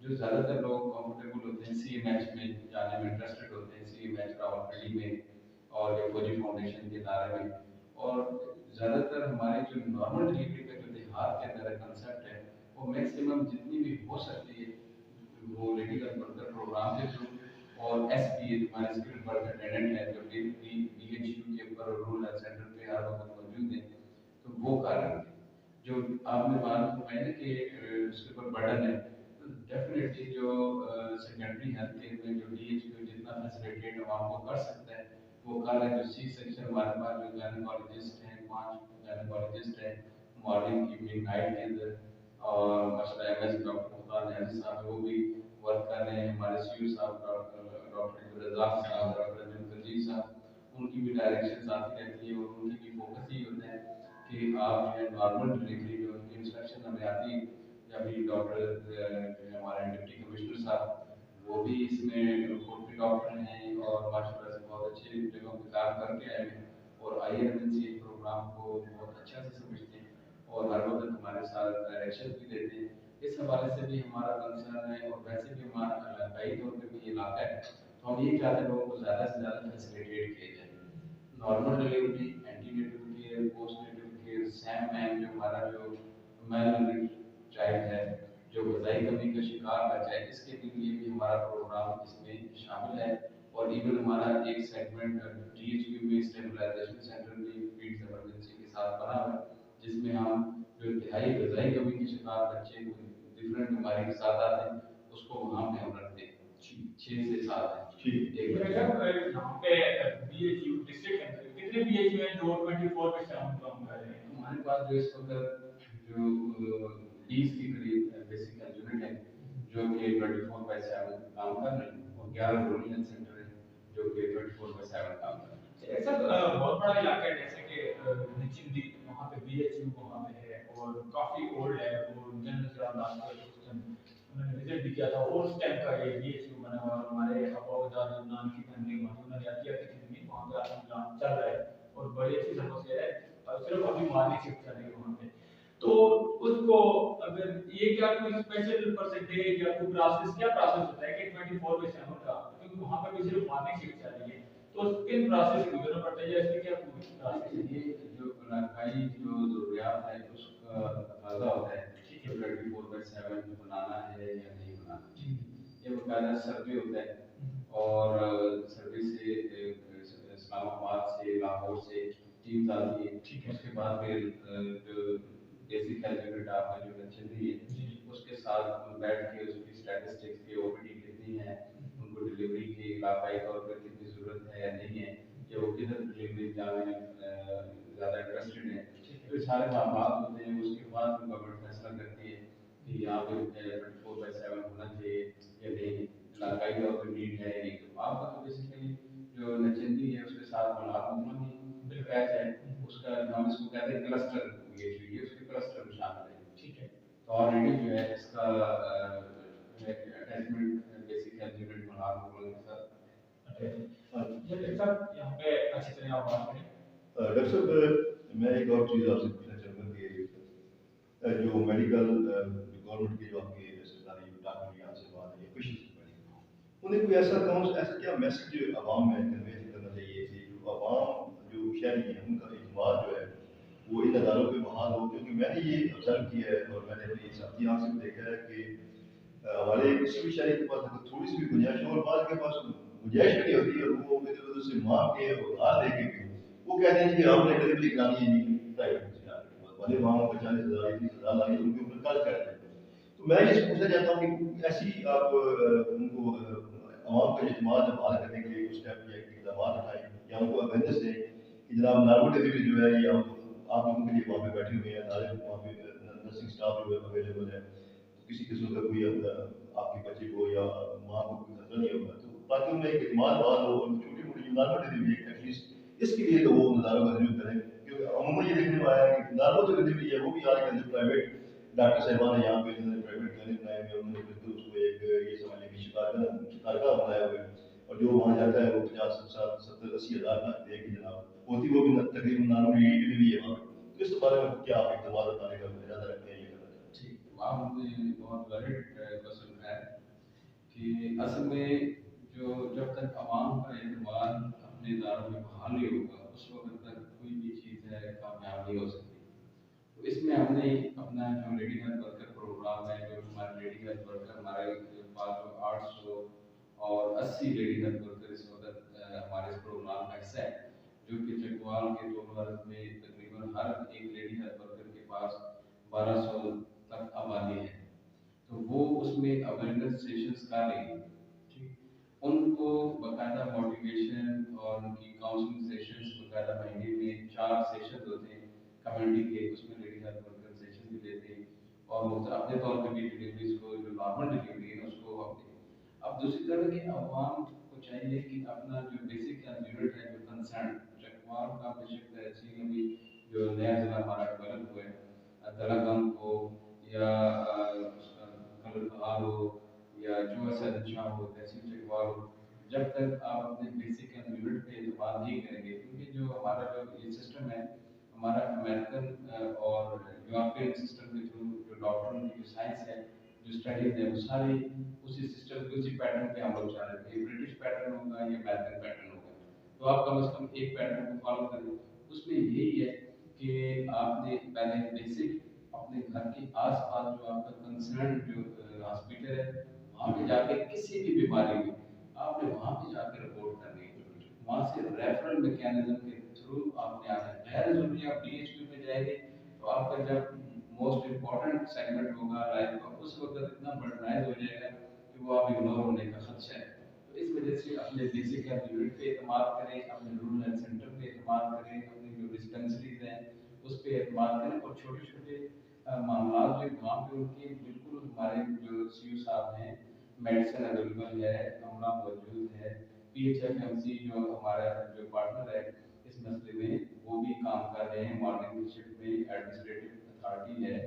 جو زیادہ تر لوگ کمفرٹیبل ہوتے ہیں سی ایم ایچ میں جانے میں انٹرسٹڈ ہوتے ہیں, سی ایم ایچ راولپنڈی میں اور یہ فوجی فاؤنڈیشن کے ادارے میں. اور زیادہ تر ہمارے جو نارمل ڈلیوری کا جو دیہات کے اندر کنسیپٹ ہے وہ میکسیمم جتنی بھی ہو سکتی ہے وہ لیڈی ہیلتھ ورکر پروگرام کے تھرو اور ایس پی ہمارے اسکل ورک اٹینڈنٹ ہے جو بی ایچ یو کے اوپر رورل ہیلتھ سینٹر پہ ہر وقت موجود ہیں تو وہ کر رہے ہیں. جو آپ نے بات فرمائی نا کہ اس کے اوپر برڈن ہے، ڈیفینیٹلی جو سیکنڈری ہیلتھ کیئر میں جو ڈی ایچ کیو جتنا فیسیلیٹیٹ عوام کو کر سکتا ہے وہ کر ہے. جو سی سیکشن ہمارے پاس جو گائنیکالوجسٹ ہیں 5 گائنیکالوجسٹ ہیں مارننگ ایوننگ نائٹ کے اندر، اور ماشاء اللہ ایم ایس ڈاکٹر مختار نیازی صاحب وہ بھی ورک کر رہے ہیں. ہمارے سی او صاحب ڈاکٹر ابرار صاحب، ڈاکٹر اینکر صاحب، ان کی بھی ڈائریکشن آتی رہتی ہے اور ان کی بھی فوکس یہ ہوتا ہے کہ آپ جو ہے نارمل ڈلیوری جو ان کی انسٹرکشن ہمیں آتی ہے، یا بھی ڈاکٹر جو ہے ہمارے ڈپٹی کمشنر صاحب وہ بھی اس میں خود بھی ڈاکٹر ہیں اور ماشاء اللہ سے بہت اچھے جگہوں پہ کام کر کے آئے ہیں اور آئی ایمرجنسی پروگرام کو بہت اچھا سے سمجھتے ہیں اور ہر وقت ہمارے ساتھ ڈائریکشن بھی دیتے ہیں. اس حوالے سے بھی ہمارا کنسرن ہے اور ویسے بھی ہمارا علاقائی طور پہ بھی یہ علاقہ ہے تو ہم یہ چاہتے ہیں لوگوں کو زیادہ سے زیادہ فیسیلیٹیٹ کیا جائے. Normal delivery, antenatal care, postnatal care, same مین جو ہمارا جو میل چائلڈ ہے جو غذائی کمی کا شکار بچہ ہے، اس کے لیے بھی ہمارا پروگرام اس میں شامل ہے. اور ایون ہمارا ایک سیگمنٹ ڈی ایچ کیو میں اسٹیبلائزیشن سینٹر بھی فیڈز ایمرجنسی کے ساتھ بنا ہوا ہے، جس میں ہم جو انتہائی غذائی کمی کے شکار بچے ڈفرینٹ بیماری کے ساتھ آتے ہیں اس کو وہاں پہ ہم رکھتے ہیں. 6 سے 7 ہے. یہاں پہ بی ایچ یو ڈسٹرکٹ کے اندر کتنے بی ایچ یو ہیں جو 24/7 کام کر رہے ہیں؟ ہمارے پاس جو اس وقت جو 20 کے قریب بیسک ہیلتھ یونٹ ہیں جو کہ 24/7 کام کر رہے ہیں اور 11 رورل ہیلتھ سینٹر ہیں جو کہ 24/7 کام کر رہے ہیں. ایسا بہت بڑا علاقہ ہے جیسے کہ نچندی، وہاں پہ بی ایچ یو وہاں پہ ہے اور کافی اولڈ ہے. اور جنرل صاحب لاسٹ انہوں نے وزٹ بھی کیا تھا اور اس ٹائم کا یہ بی ایچ یو بنا ہوا. ہمارے ابا داد نام کی فیملی وہاں انہوں نے کیا کہ زندگی وہاں پہ الحمدللہ چل رہا ہے اور بڑی اچھی طرح سے ہے. صرف ابھی مارننگ شفٹ چل رہی ہے وہاں پہ. تو اس کو اگر یہ کیا کوئی اسپیشل پرسنٹیج یا کوئی پروسیس کیا پروسیس ہوتا ہے کہ 24/7 کا، کیونکہ وہاں پہ بھی صرف مارننگ شفٹ چل رہی ہے تو کن پروسیس سے گزرنا پڑتا ہے یا اس کی کیا کوئی پروسیس ہے؟ یہ جو علاقائی جو ضروریات ہے اس کا تقاضا ہوتا ہے کہ 24/7 بنانا ہے یا نہیں بنانا. یہ باقاعدہ سروے ہوتا ہے اور سروے سے اسلام آباد سے لاہور سے ٹیم آتی ہے. اس کے بعد پھر جو بیسک ہیلتھ یونٹ آپ کا جو چلی ہے اس کے ساتھ بیٹھ کے اس کی اسٹیٹسٹکس کی او پی ڈی کتنی ہے، ان کو ڈلیوری کی علاقائی طور پر کتنی ضرورت ہے یا نہیں ہے، یا وہ کدھر ڈلیوری جانے میں زیادہ انٹرسٹڈ ہے. تو سارے معاملات ہوتے ہیں. اس کے بعد گورنمنٹ فیصلہ کرتی ہے کہ یہاں پہ 24/7 ہونا چاہیے یا نہیں، علاقائی طور پر نیڈ ہے یا نہیں. تو آپ کا تو بیسیکلی جو نچندی ہے اس کے ساتھ ملاقات پیچ ہے، اس کا ہم اس کو کہتے ہیں کلسٹر یہ اس کے کلسٹر میں شامل ہے. ٹھیک ہے. تو آلریڈی جو ہے اس کا اٹیچمنٹ بیسک ہیلتھ یونٹ ملاقات ہونے کے ساتھ. ڈاکٹر صاحب یہاں پہ اچھی طرح آپ بات کریں. ڈاکٹر صاحب میں ایک اور چیز آپ سے پوچھنا چاہوں گا کہ جو میڈیکل گورنمنٹ کے جو آپ کے سرکاری ڈاکٹر یہاں سے بات ہے خوشی سے پڑھی انہیں کوئی ایسا کیا میسج عوام میں کنوے کرنا چاہیے کہ جو عوام جو شہری ہیں ان کا اعتماد جو ہے وہ ان اداروں پہ بحال ہو. کیونکہ میں نے یہ آبزرو کیا ہے اور میں نے اپنی ساتھی آنکھ سے دیکھا ہے کہ ہمارے کسی بھی شہری کے پاس تھوڑی سی بھی گنجائش ہو اور بعض کے پاس گنجائش بھی نہیں ہوتی ہے اور وہ ادھر ادھر سے مانگ کے اور ادھار دے کے بھی وہ کہتے ہیں کہ آپ نے ڈلیوری کرانی ہے نہیں پرائیویٹ والے وہاں 40,000 30,000 لائیں ان کے اوپر قرض کرتے ہیں. تو میں یہ پوچھنا چاہتا ہوں کہ ایسی آپ ان کو عوام کا اعتماد بحال کرنے کے لیے اسٹیپ یا اقدامات اٹھائیں یا ان کو اویئرنیس دیں کہ جناب نارمل ڈلیوری جو ہے یا آپ لوگوں کے لیے وہاں پہ بیٹھے ہوئے ہیں ادارے وہاں پہ نرسنگ اسٹاف جو ہے اویلیبل ہے تو کسی قسم کا کوئی آپ کے بچے کو یا ماں کو کوئی خطرہ نہیں ہوگا تو تاکہ ان میں ایک اعتماد بحال ہو اور چھوٹی موٹی جو نارمل ڈلیوری ہے ایٹ لیسٹ اس کے لیے تو وہ اداروں کا رجوع کریں. کیونکہ عموماً یہ دیکھنے میں آیا ہے کہ نارمل جو ڈلیوری ہے وہ بھی آج کل پرائیویٹ ڈاکٹر صاحبان ہیں یہاں پہ جنہوں نے پرائیویٹ کلینک بنائے ہوئے انہوں نے بالکل اس کو ایک یہ سمجھ لیں کہ شکارگاہ بنایا ہوا ہے اور جو وہاں جاتا ہے وہ 50 60 70 80 ہزار تک دے کے جناب ہوتی وہ بھی تقریباً نارمل یہی ڈلیوری ہے وہاں پہ. تو اس بارے میں کیا آپ اقدامات اٹھانے کا ارادہ رکھتے ہیں یہ کرنا چاہتے ہیں؟ آپ نے بہت ویلڈ کوشچن اٹھایا کہ اصل میں جب تک عوام کا اعتماد اپنے اداروں میں بحال نہیں ہوگا اس وقت تک کوئی بھی چیز ہے کامیاب نہیں ہو سکتی. تو اس میں ہم نے اپنا جو لیڈی ہیلتھ ورکر پروگرام ہے جو ہمارے لیڈی ہیلتھ ورکر ہمارے پاس جو 800 اور 80 لیڈی ہیلتھ ورکر اس وقت ہمارے اس پروگرام کا حصہ ہے جو کہ چکوال کے 2 مرض میں تقریباً ہر ایک لیڈی ہیلتھ ورکر کے پاس 1200 تک آبادی ہے، تو وہ اس میں اویئرنیس سیشنز کر رہی ہیں، ان کو باقاعدہ موٹیویشن اور ان کی کاؤنسلنگ سیشنز باقاعدہ مہینے میں 4 سیشن ہوتے ہیں کمیونٹی کے، اس میں لیڈی ہیلتھ ورکر سیشن بھی دیتے ہیں اور اپنے طور پہ بھی ڈلیوریز کو جو نارمل ڈلیوری ہے اس کو ہوتے ہیں۔ اب دوسری طرف کہ عوام کو چاہیے کہ اپنا جو بیسک یونٹ ہے جو کنسرن چکوال کا بیشک تحصیل ابھی جو نیا ضلع ہمارا ڈیولپ ہوا ہے دلاگم ہو یا کلر بہار ہو یا جو اسد شاہ ہو تحصیل چکوال ہو، جب تک آپ اپنے بیسک یونٹ پہ اعتماد نہیں کریں گے، کیونکہ جو ہمارا جو یہ سسٹم ہے ہمارا امریکن اور یورپین سسٹم کے تھرو جو ڈاکٹروں کی جو سائنس ہے جو اسٹڈیز ہے وہ ساری اسی سسٹم کے اسی پیٹرن پہ ہم لوگ چل رہے ہیں، برٹش پیٹرن ہوگا یا امریکن پیٹرن ہوگا، تو آپ کم از کم ایک پیٹرن کو فالو کریں۔ اس میں یہی ہے کہ آپ نے پہلے بیسک اپنے گھر کے آس پاس جو آپ کا کنسرن جو ہاسپٹل ہے وہاں پہ جا کے کسی بھی بیماری میں آپ نے وہاں پہ جا کے رپورٹ کرنی ہے، وہاں سے ریفرل میکینزم کے تھرو آپ نے آنا ہے، غیر ضروری آپ ڈی ایچ پی میں جائیں گے تو آپ کا جب موسٹ امپورٹنٹ سیگمنٹ ہوگا لائف کا اس وقت اتنا برڈنائز ہو جائے گا کہ وہ آپ اگنور ہونے کا خدشہ ہے۔ تو اس وجہ سے اپنے بیسک ہیلتھ یونٹ پہ اعتماد کریں، اپنے رورل ہیلتھ سینٹر پہ اعتماد کریں، اپنی جو ڈسپینسریز ہیں اس پہ اعتماد کریں، اور چھوٹے چھوٹے معاملات جو وہاں پہ ان کے بالکل ہمارے جو سی او صاحب ہیں میڈیسن اویلیبل ہے، عملہ موجود ہے، P H F M C جو ہمارا جو پارٹنر ہے اس مسئلے میں وہ بھی کام کر رہے ہیں، مارننگ شفٹ میں ایڈمنسٹریٹو اتھارٹی ہے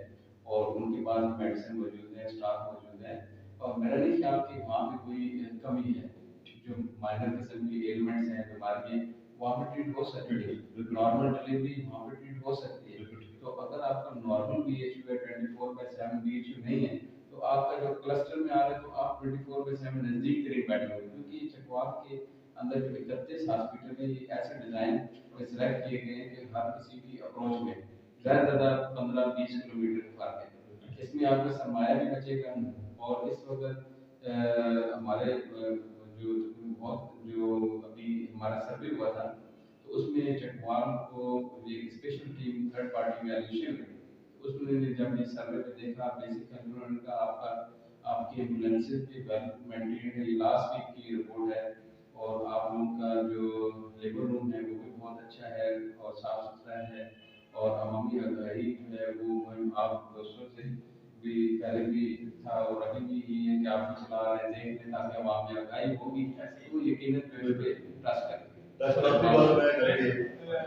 اور ان کے پاس میڈیسن موجود ہے، اسٹاف موجود ہے، اور میرا نہیں خیال کہ وہاں پہ کوئی کمی ہے، جو مائنر قسم کی ایلمنٹس ہیں بیماریاں وہاں پہ ٹریٹ ہو سکتی ہے، نارمل ڈلیوری وہاں پہ ٹریٹ ہو سکتی ہے۔ تو اگر آپ کا نارمل بی ایچ یو ہے 24/7 بی ایچ یو نہیں ہے تو آپ کا جو کلسٹر میں آ رہا ہے تو آپ 24/7 نزدیک ترین بیٹھے ہوئے، کیونکہ چکوال کے اندر جو 31 ہاسپٹل ہیں یہ ایسے ڈیزائن سلیکٹ کیے گئے ہیں کہ ہر کسی کی اپروچ میں زیادہ 15-20 کلومیٹر کا فرق ہے، اس میں آپ کا سرمایہ بھی بچے گا، اور اس وقت ہمارے جو بہت جو ابھی ہمارا سروے ہوا تھا تو اس میں چکوال کو ایک special team third party valuation ہوئی، اس میں جب یہ سروے پہ دیکھا بیسک انہوں کا آپ کی ایمبولینسز بھی ویل مینٹینڈ ہے، یہ لاسٹ ویک کی رپورٹ ہے، اور آپ لوگوں کا جو لیبر روم ہے وہ بھی بہت اچھا ہے اور صاف ستھرا ہے، اور عوامی آگاہی جو ہے وہ آپ دوستوں سے بھی پہلے بھی تھا اور ابھی بھی یہ ہے کہ آپ بھی چلا رہے ہیں دیکھ لیں تاکہ عوام میں آگاہی ہوگی تو یقیناً جو اس پہ ٹرسٹ کریں گے۔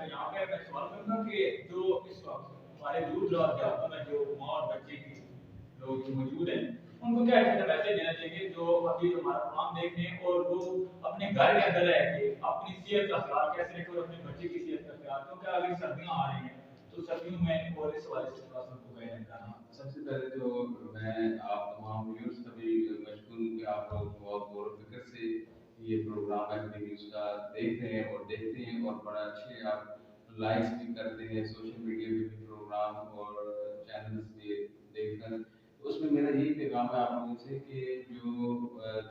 یہاں پہ میں سوال کروں گا کہ جو اس وقت ہمارے دور دراز دیہاتوں میں جو ماں اور بچے کی لوگ موجود ہیں ان کو کیا ایسا میسج دینا چاہیے جو ابھی ہمارا پروگرام دیکھ رہے ہیں اور وہ اپنے گھر کے اندر رہ کے اپنی صحت کا خیال کیسے رکھیں اور اپنے بچے کی صحت کا خیال، کیونکہ اگر سردیاں آ رہی ہیں تو سردیوں میں اور اس حوالے سے تھوڑا سا ان کو گائیڈ کرنا۔ سب سے پہلے تو میں آپ تمام ویورز کا بھی مشکور ہوں کہ آپ لوگ بہت غور و فکر سے یہ پروگرام ایف نیوز کا دیکھ رہے ہیں اور دیکھتے ہیں، اور بڑا اچھے آپ لائکس بھی کرتے ہیں سوشل میڈیا پہ بھی پروگرام اور چینلز بھی دیکھ کر۔ اس میں میرا یہی پیغام ہے آپ لوگوں سے کہ جو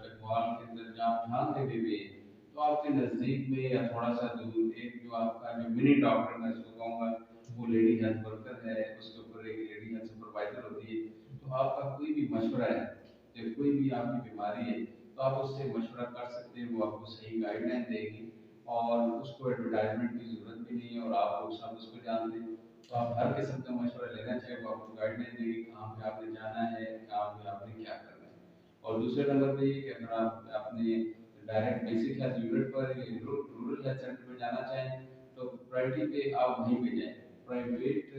چکوال کے اندر جہاں دے ہوئے تو آپ کے نزدیک میں یا تھوڑا سا دور ایک جو آپ کا جو منی ڈاکٹر میں اس کو کہوں گا وہ لیڈی ہیلتھ ورکر ہے، اس کے اوپر ایک لیڈی ہیلتھ سپروائزر ہوتی ہے، تو آپ کا کوئی بھی مشورہ ہے یا کوئی بھی آپ کی بیماری ہے تو آپ اس سے مشورہ کر سکتے ہیں، وہ آپ کو صحیح گائیڈ لائن دے گی، اور اس کو ایڈورٹائزمنٹ کی ضرورت بھی نہیں ہے، اور آپ لوگ سب اس کو جانتے ہیں تو آپ ہر قسم کا مشورہ لینا چاہے وہ آپ کو گائیڈ لائن دے گی کہاں پہ آپ نے جانا ہے، کہاں پہ آپ نے کیا کرنا ہے۔ اور دوسرے نمبر پہ یہ کہ اگر آپ اپنے ڈائریکٹ بیسک ہیلتھ یونٹ پر رورل ہیلتھ سینٹر پہ جانا چاہیں تو پرائرٹی پہ آپ وہیں پہ جائیں، پرائیویٹ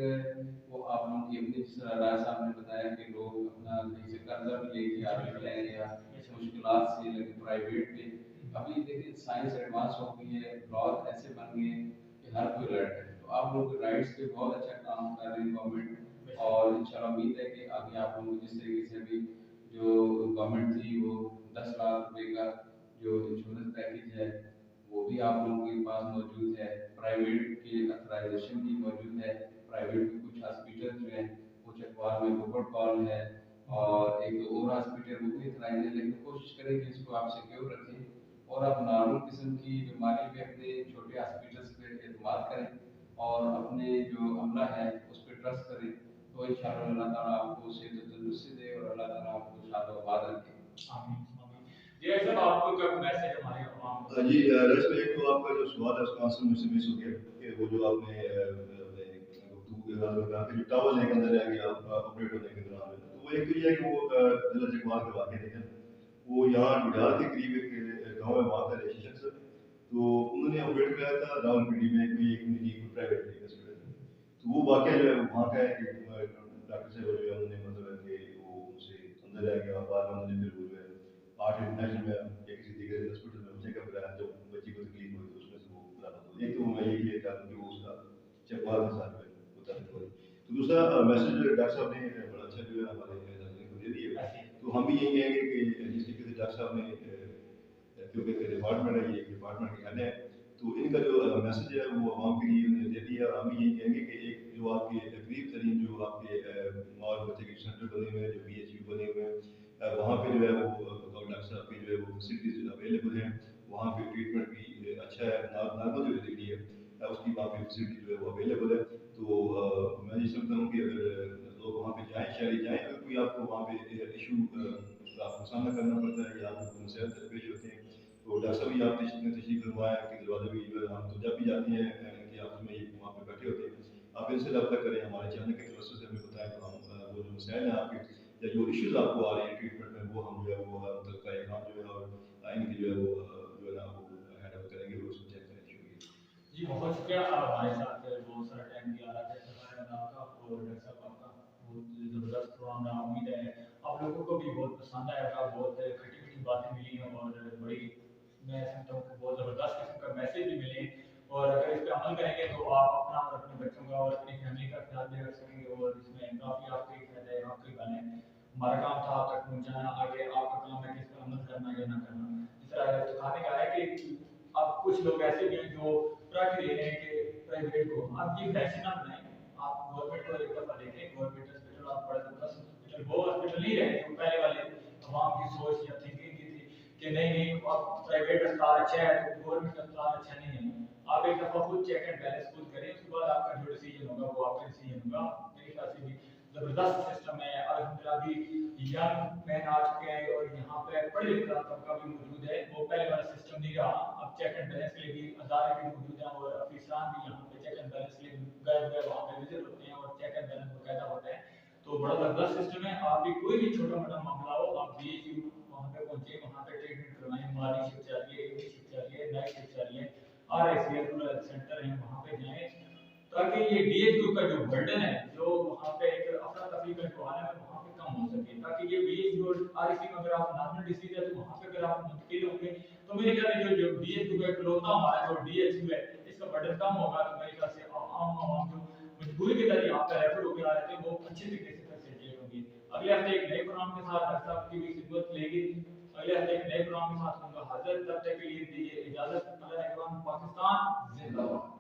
وہ آپ لوگوں کی اپنی جس طرح رائے صاحب نے بتایا کہ لوگ اپنا کہیں سے قرضہ بھی لے کے آگے لیں یا مشکلات سے، لیکن پرائیویٹ پہ ابھی دیکھیں سائنس ایڈوانس ہو گئی ہے، لاز ایسے بن گئے ہیں کہ ہر کوئی رائٹ ہے، تو آپ لوگ کے رائٹس پہ بہت اچھا کام کر رہے ہیں گورنمنٹ، اور انشاءاللہ امید ہے کہ آگے آپ لوگوں کو جس طریقے سے ابھی جو گورنمنٹ تھی وہ 10 لاکھ روپے کا جو انشورنس پیکیج ہے وہ بھی آپ لوگوں کے پاس موجود ہے، پرائیویٹ کی اتھرائزیشن بھی موجود ہے، پرائیویٹ میں کچھ ہاسپٹل جو ہیں وہ چکوال میں گوبر کال ہے، اور ایک دو اور ہاسپٹل وہ بھی اتھرائز ہے، لیکن کوشش کریں کہ اس کو آپ سیکیور رکھیں اور آپ نارمل قسم کی بیماری پہ اپنے چھوٹے ہاسپٹلس پہ اعتماد کریں اور اپنے جو عملہ ہے اس پہ ٹرسٹ کریں، تو انشاءاللہ اللہ تعالیٰ آپ کو صحت و تندرستی دے اور اللہ تعالیٰ آپ کو شاد و آباد رکھے. آمین. جی صاحب آپ کو کیا میسج ہمارے عوام کو؟ جی ڈاکٹر ایک تو آپ کا جو سوال ہے اس کا آنسر مجھ سے مس ہو گیا کہ وہ جو آپ نے گفتگو کے دوران کہا کہ جو ٹاول لے کے اندر آ گیا آپریٹ ہونے کے دوران تو وہ ایک تو یہ ہے کہ وہ ضلع چکوال کا واقعہ دیکھیں وہ یہاں ڈڈال کے قریب ایک گاؤں میں وہاں کا رہائشی شخص تو انہوں نے آپریٹ کرایا تھا راول پنڈی میں ایک نجی پرائیویٹ ہاسپٹل میں. تو وہ واقعہ جو ہے وہاں کا ہے کہ ڈاکٹر صاحب جو ہے انہوں نے مطلب ہے کہ وہ ان سے اندر آ گیا بعد میں انہوں نے پھر وہ جو ہے 8 انٹرنیشنل میں یا کسی دیگر ہاسپٹل میں چیک اپ کرایا جب بچی کو تکلیف ہوئی تو اس میں سے وہ برابر ہو. ایک تو میں یہ کلیئر کر دوں کہ وہ اس کا چکوال کے ساتھ متعلق ہوئی. تو دوسرا میسج ڈاکٹر صاحب نے بڑا اچھا جو ہے ہمارے ناظرین کو دے دیا. تو ہم بھی یہی کہیں گے کہ جس طریقے سے ڈاکٹر صاحب نے کیونکہ ڈپارٹمنٹ ہے یہ ڈپارٹمنٹ کے ہیڈ ہے تو ان کا جو میسج ہے وہ عوام کے لیے انہوں نے دے دیا. اور ہم بھی یہی کہیں گے کہ ایک جو آپ کے قریب ترین جو آپ کے ماں اور بچے کے سینٹر بنے ہوئے ہیں جو PHU بنے ہوئے ہیں وہاں پہ جو ہے وہ ڈاکٹر صاحب کی جو ہے وہ فیسلٹیز اویلیبل ہیں. وہاں پہ ٹریٹمنٹ بھی اچھا ہے. نارمل جو ڈگری ہے اس کی وہاں پہ فیسلٹی جو ہے وہ اویلیبل ہے. تو میں یہ سمجھتا ہوں کہ اگر لوگ وہاں پہ جائیں شہری جائیں اگر کوئی آپ کو وہاں پہ ایشو آپ کو سامنا کرنا پڑتا ہے یا آپ کو مسائل درپیش ہوتے ہیں تو ڈاکٹر صاحب بھی آپ تشریف فرمایا کہ دروازے بھی جو ہے ہم تو جب بھی جاتے ہیں کہ آپ میں وہاں پہ بیٹھے ہوتے ہیں آپ ان سے رابطہ کریں. ہمارے چینل کے توسط سے ہمیں بتائیں تو ہم وہ جو مسائل ہیں آپ کے یا جو ایشوز آپ کو آ رہے ہیں ٹریٹمنٹ میں وہ ہم جو ہے وہ متعلقہ احکام جو ہے اور ان کی جو ہے وہ نا وہ ہینڈ اوور کریں گے اور اس کو چیک کریں گے. جی بہت شکریہ آپ ہمارے ساتھ بہت سارا ٹائم دیا رہا ہے آپ کا اور ڈاکٹر صاحب آپ کا بہت زبردست پروگرام رہا. امید ہے آپ لوگوں کو بھی بہت پسند آیا ہوگا. بہت کھٹی میٹھی باتیں ملی ہیں اور بڑی میں سمجھتا ہوں کہ بہت زبردست قسم کا میسج بھی ملے. اور اگر اس پہ عمل کریں گے تو آپ اپنا اور اپنے بچوں کا اور اپنی فیملی کا خیال بھی رکھ سکیں گے اور اس میں کافی آپ کے فائدہ ہے آپ کے بنے. ہمارا کام تھا آپ تک پہنچانا. آگے آپ کا کام ہے کہ اس پر عمل کرنا یا نہ کرنا. اس طرح دکھانے کا ہے کہ اب کچھ لوگ ایسے بھی ہیں جو پرائیویٹ لے رہے ہیں کہ پرائیویٹ کو آپ یہ فیشن نہ بنائیں. آپ گورنمنٹ کو ایک دفعہ دیکھیں. گورنمنٹ ہاسپٹل آپ بڑا زبردست ہاسپٹل وہ ہاسپٹل نہیں رہے جو پہلے والے عوام کی سوچ یا تھنکنگ کی تھی کہ نہیں اب پرائیویٹ اسپتال اچھا ہے تو گورنمنٹ اسپتال اچھا نہیں ہے. آپ ایک دفعہ خود چیک اینڈ بیلنس خود کریں. اس کے بعد آپ کا جو ڈیسیجن ہوگا وہ آپ کا ڈیسیجن ہوگا. میرے خیال سے بھی زبردست سسٹم ہے. الحمدللہ بھی ینگ مین آ چکے ہیں اور یہاں پہ پڑھے لکھا طبقہ بھی موجود ہے. وہ پہلے والا سسٹم نہیں رہا. اب چیک اینڈ بیلنس کے لیے بھی ادارے بھی موجود ہیں اور افسران بھی یہاں پہ چیک اینڈ بیلنس کے لیے گئے ہوئے وہاں پہ وزٹ ہوتے ہیں اور چیک اینڈ بیلنس باقاعدہ ہوتا ہے. تو بڑا زبردست سسٹم ہے. آپ بھی کوئی بھی چھوٹا موٹا معاملہ ہو آپ PHU وہاں پہ پہنچے وہاں پہ ٹریٹمنٹ کروائیں. مارننگ شفٹ چل رہی ہے ایوننگ شفٹ چل رہی ہے نائٹ شفٹ چل رہی ہے. رورل سینٹر ہیں وہاں پہ جائیں تاکہ یہ DHU کا جو برڈن ہے جو وہاں پہ ایک افراتفری کا جو عالم ہے وہاں پہ کم ہو سکے. تاکہ یہ DHU اور RC میں اگر آپ نارمل ڈیزیز ہے تو وہاں پہ اگر آپ منتقل ہوں گے تو میرے خیال میں جو DHU کا اکلوتا ہمارا جو DHU ہے اس کا برڈن کم ہوگا. تو میرے خیال سے عوام جو مجبوری کے ذریعے یہاں پہ ریفر ہو کے آ رہے تھے وہ اچھے طریقے سے فیسلٹیٹ ہوں گی. اگلے ہفتے ایک نئے پروگرام کے ساتھ ڈاکٹر صاحب کی بھی خدمت لے گی. اگلے ہفتے ایک نئے پروگرام کے ساتھ ہوں گا حاضر. تب تک کے لیے دیجیے اجازت. اللہ پاکستان زندہ باد.